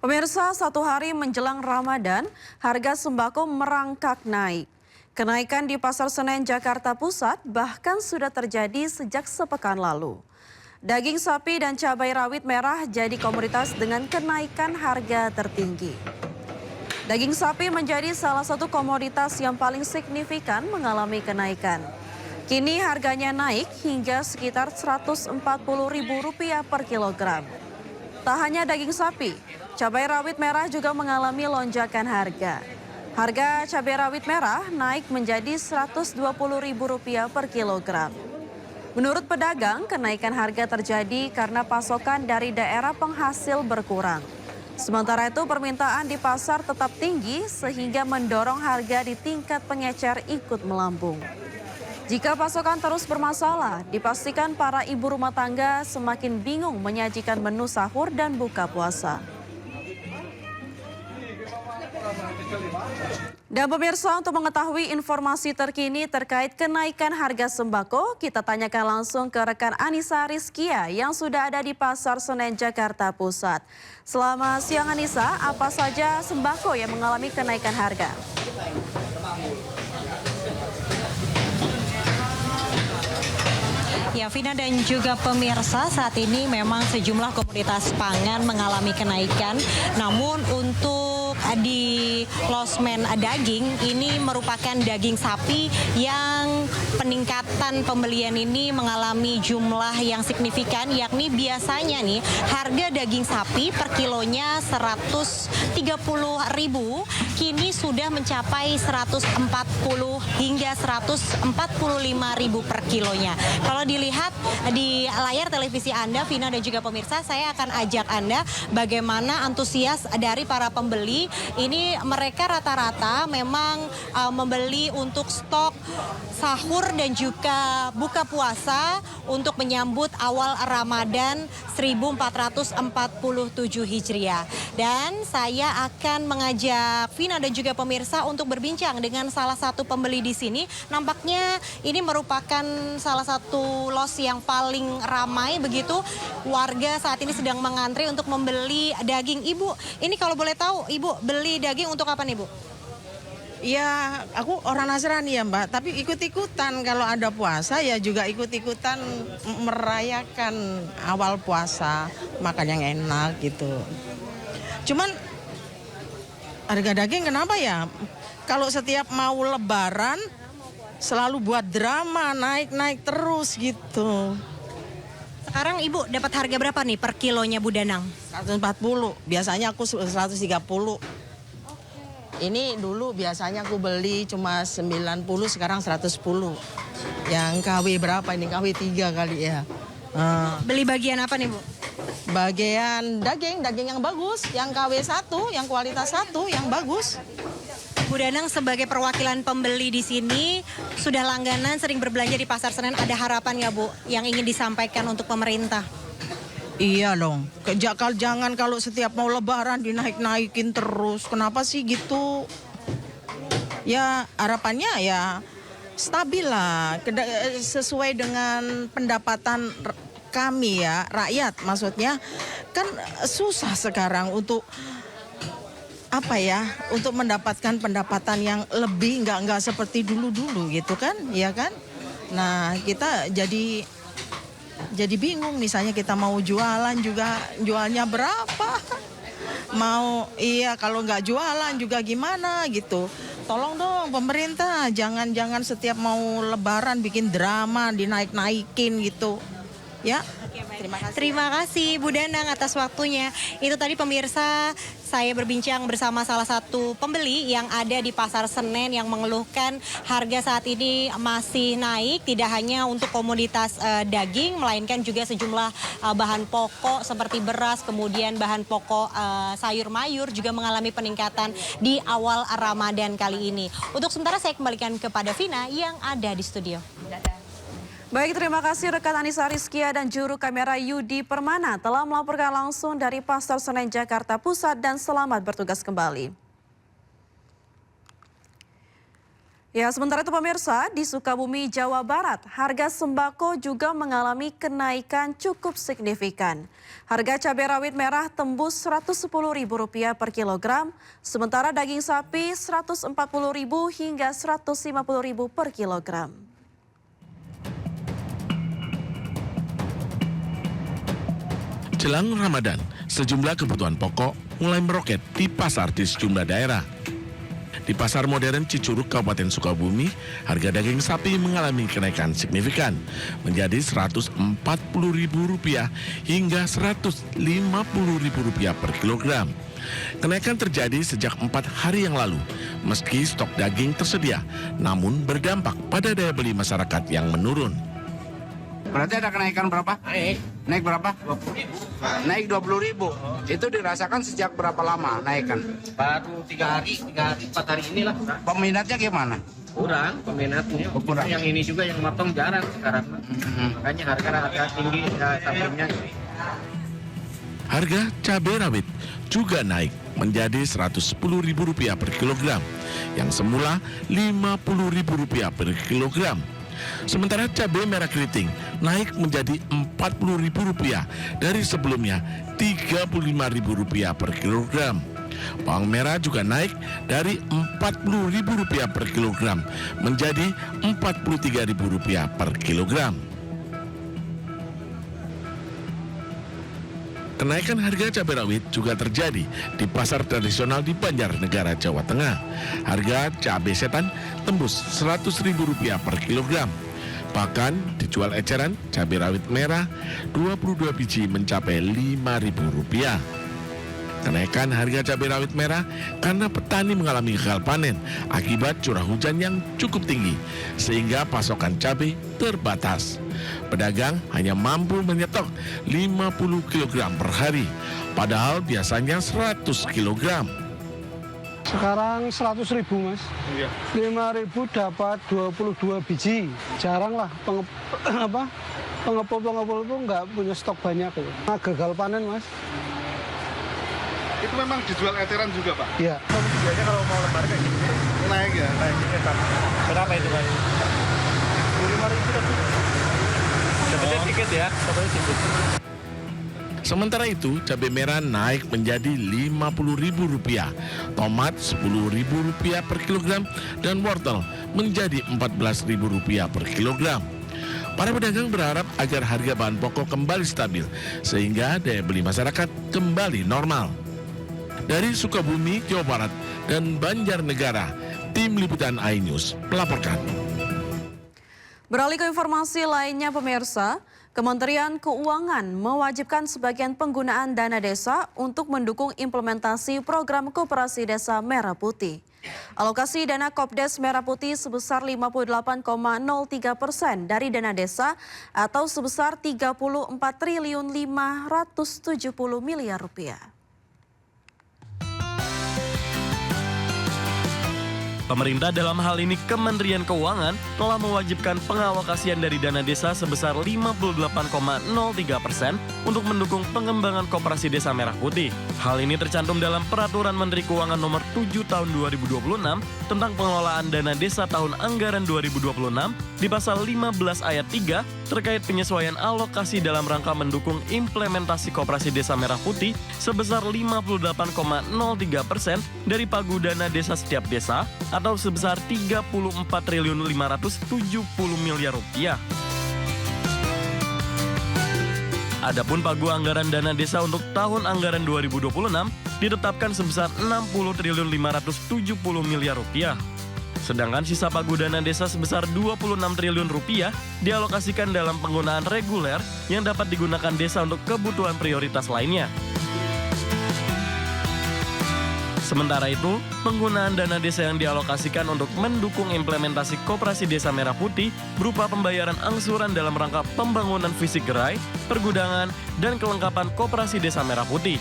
Pemirsa, satu hari menjelang Ramadan, harga sembako merangkak naik. Kenaikan di Pasar Senen, Jakarta Pusat bahkan sudah terjadi sejak sepekan lalu. Daging sapi dan cabai rawit merah jadi komoditas dengan kenaikan harga tertinggi. Daging sapi menjadi salah satu komoditas yang paling signifikan mengalami kenaikan. Kini harganya naik hingga sekitar Rp140.000 per kilogram. Tak hanya daging sapi, cabai rawit merah juga mengalami lonjakan harga. Harga cabai rawit merah naik menjadi Rp120.000 per kilogram. Menurut pedagang, kenaikan harga terjadi karena pasokan dari daerah penghasil berkurang. Sementara itu, permintaan di pasar tetap tinggi sehingga mendorong harga di tingkat pengecer ikut melambung. Jika pasokan terus bermasalah, dipastikan para ibu rumah tangga semakin bingung menyajikan menu sahur dan buka puasa. Dan pemirsa, untuk mengetahui informasi terkini terkait kenaikan harga sembako, kita tanyakan langsung ke rekan Anissa Rizkia yang sudah ada di Pasar Senen, Jakarta Pusat. Selamat siang Anissa, apa saja sembako yang mengalami kenaikan harga? Ya, Vina dan juga pemirsa, saat ini memang sejumlah komoditas pangan mengalami kenaikan. Namun untuk di losmen daging, ini merupakan daging sapi yang peningkatan pembelian ini mengalami jumlah yang signifikan, yakni biasanya nih harga daging sapi per kilonya Rp130.000, kini sudah mencapai 140 hingga Rp145.000 per kilonya. Kalau dilihat di layar televisi Anda, Vina dan juga pemirsa, saya akan ajak Anda bagaimana antusias dari para pembeli. Ini mereka rata-rata memang membeli untuk stok sahur dan juga buka puasa untuk menyambut awal Ramadan 1447 Hijriah. Dan saya akan mengajak Vina dan juga pemirsa untuk berbincang dengan salah satu pembeli di sini. Nampaknya ini merupakan salah satu los yang paling ramai begitu. Warga saat ini sedang mengantri untuk membeli daging. Ibu, ini kalau boleh tahu, Ibu beli daging untuk apa nih, Bu? Ya, aku orang Nasrani ya Mbak, tapi ikut-ikutan kalau ada puasa ya juga ikut-ikutan merayakan awal puasa, makan yang enak gitu. Cuman harga daging kenapa ya? Kalau setiap mau lebaran selalu buat drama, naik-naik terus gitu. Sekarang Ibu dapat harga berapa nih per kilonya Bu Danang? 140, biasanya aku 130. Ini dulu biasanya aku beli cuma 90, sekarang 110. Yang KW berapa ini? KW 3 kali ya. Beli bagian apa nih, Bu? Bagian daging yang bagus, yang KW 1, yang kualitas 1, yang bagus. Bu Danang sebagai perwakilan pembeli di sini, sudah langganan sering berbelanja di Pasar Senen, ada harapan nggak Bu yang ingin disampaikan untuk pemerintah? Iya dong, jangan kalau setiap mau lebaran dinaik-naikin terus. Kenapa sih gitu? Ya harapannya ya stabil lah, sesuai dengan pendapatan kami ya, rakyat maksudnya. Kan susah sekarang untuk apa ya, untuk mendapatkan pendapatan yang lebih, nggak seperti dulu-dulu gitu kan, ya kan? Nah kita jadi bingung, misalnya kita mau jualan juga jualnya berapa, kalau nggak jualan juga gimana gitu. Tolong dong pemerintah, jangan setiap mau lebaran bikin drama, dinaik-naikin gitu ya. Terima kasih Bu Danang atas waktunya. Itu tadi pemirsa, saya berbincang bersama salah satu pembeli yang ada di Pasar Senen yang mengeluhkan harga saat ini masih naik, tidak hanya untuk komoditas daging, melainkan juga sejumlah bahan pokok seperti beras, kemudian bahan pokok sayur mayur juga mengalami peningkatan di awal Ramadan kali ini. Untuk sementara saya kembalikan kepada Vina yang ada di studio. Baik, terima kasih rekan Anissa Rizkia dan juru kamera Yudi Permana telah melaporkan langsung dari Pasar Senen, Jakarta Pusat, dan selamat bertugas kembali. Ya, sementara itu pemirsa, di Sukabumi, Jawa Barat, harga sembako juga mengalami kenaikan cukup signifikan. Harga cabai rawit merah tembus Rp110.000 per kilogram, sementara daging sapi Rp140.000 hingga Rp150.000 per kilogram. Jelang Ramadan, sejumlah kebutuhan pokok mulai meroket di pasar di sejumlah daerah. Di Pasar Modern Cicurug, Kabupaten Sukabumi, harga daging sapi mengalami kenaikan signifikan menjadi Rp140.000 hingga Rp150.000 per kilogram. Kenaikan terjadi sejak 4 hari yang lalu, meski stok daging tersedia, namun berdampak pada daya beli masyarakat yang menurun. Berarti ada kenaikan berapa? Naik berapa? 20.000. Naik 20.000. Itu dirasakan sejak berapa lama naikkan? Baru 3 hari, 4 hari inilah. Peminatnya gimana? Kurang peminatnya. Kurang. Yang ini juga yang motong jarang sekarang. Makanya harga tinggi sapinya. Harga cabai rawit juga naik menjadi Rp110.000 per kilogram, yang semula Rp50.000 per kilogram. Sementara cabai merah keriting naik menjadi Rp40.000 dari sebelumnya Rp35.000 per kilogram. Bawang merah juga naik dari Rp40.000 per kilogram menjadi Rp43.000 per kilogram. Kenaikan harga cabai rawit juga terjadi di pasar tradisional di Banjarnegara, Jawa Tengah. Harga cabai setan tembus Rp100.000 per kilogram. Bahkan dijual eceran cabai rawit merah 22 biji mencapai Rp5.000. Kenaikan harga cabai rawit merah karena petani mengalami gagal panen akibat curah hujan yang cukup tinggi, sehingga pasokan cabai terbatas. Pedagang hanya mampu menyetok 50 kg per hari, padahal biasanya 100 kg. Sekarang 100.000 mas, 5.000 dapat 22 biji. Jarang lah pengepul itu nggak punya stok banyak. Nah, gagal panen mas. Itu memang dijual eceran juga Pak? Iya. Biasanya kalau mau lebaran kayak gini naik ya? Naik. Berapa itu Pak? 25.000 kan? Dapatnya tiket ya? Dapatnya tiket. Sementara itu, cabai merah naik menjadi Rp50.000, tomat Rp10.000 per kilogram, dan wortel menjadi Rp14.000 per kilogram. Para pedagang berharap agar harga bahan pokok kembali stabil, sehingga daya beli masyarakat kembali normal. Dari Sukabumi, Jawa Barat, dan Banjarnegara, Tim Liputan iNews melaporkan. Beralih ke informasi lainnya pemirsa, Kementerian Keuangan mewajibkan sebagian penggunaan dana desa untuk mendukung implementasi program Koperasi Desa Merah Putih. Alokasi dana Kopdes Merah Putih sebesar 58,03% dari dana desa atau sebesar Rp34.570 miliar. Pemerintah dalam hal ini Kementerian Keuangan telah mewajibkan pengalokasian dari dana desa sebesar 58,03% untuk mendukung pengembangan Koperasi Desa Merah Putih. Hal ini tercantum dalam Peraturan Menteri Keuangan Nomor 7 Tahun 2026 tentang pengelolaan dana desa tahun anggaran 2026 di pasal 15 ayat 3 terkait penyesuaian alokasi dalam rangka mendukung implementasi Koperasi Desa Merah Putih sebesar 58,03% dari pagu dana desa setiap desa atau sebesar Rp34.570 miliar. Adapun pagu anggaran dana desa untuk tahun anggaran 2026 ditetapkan sebesar Rp60.570 miliar. Sedangkan sisa pagu dana desa sebesar Rp26 triliun dialokasikan dalam penggunaan reguler yang dapat digunakan desa untuk kebutuhan prioritas lainnya. Sementara itu, penggunaan dana desa yang dialokasikan untuk mendukung implementasi Koperasi Desa Merah Putih berupa pembayaran angsuran dalam rangka pembangunan fisik gerai, pergudangan, dan kelengkapan Koperasi Desa Merah Putih.